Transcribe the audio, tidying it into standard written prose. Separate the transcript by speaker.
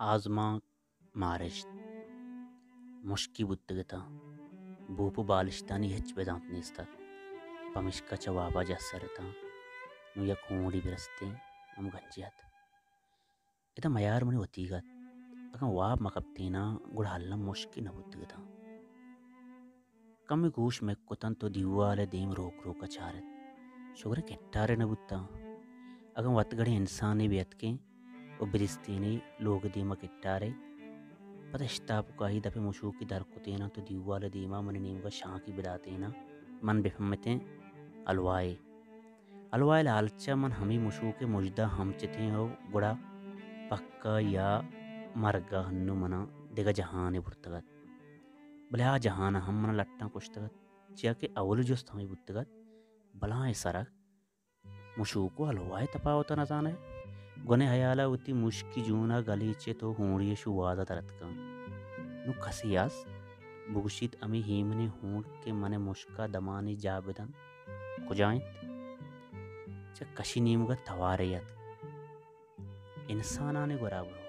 Speaker 1: آزما مارشت مشکی بودگتا بوپو بالشتانی ہچ بدانت نیستا پمشکا چوابا جسرتا نو یک ہونڑی برستے ام گنجیات ادا میار منی وتیگات اگم واب مکبتینا گڑ حلم مشکی نبودگتا کمی گوش مکتن تو دیوال دیم روک روکا چارت شگر کٹارے نبوتا اگم واتگڑی انسانی بیت کے وبرستینی لوگ دیما کٹارے پتہ اشتاپ کاہی دپے مشوکی در کتینا تو دیوال دیما من نیمگا شانکی براتینا من بفهمتیں الوائے لالچا من ہمی مشوک مجدہ ہم چتیں ہو گڑا پکا یا مرگا ہنو منا دیگا جہانے برتگت بلے آ جہانا ہم منا لٹاں کشتگت چیا کہ اول جست ہمیں برتگت بلائیں سرک مشوکو الوائے تپاوتا نزانے گونے حیالا وتی مشکی جونا گلیچے تو ہونڑی شو وادا درتکا نو کسیاس بوشید امی ہیمنی ہونڑ کے من مشکا دمانی جابدن کجائیں چا کشی نیمگا تواریت انسانانے برابر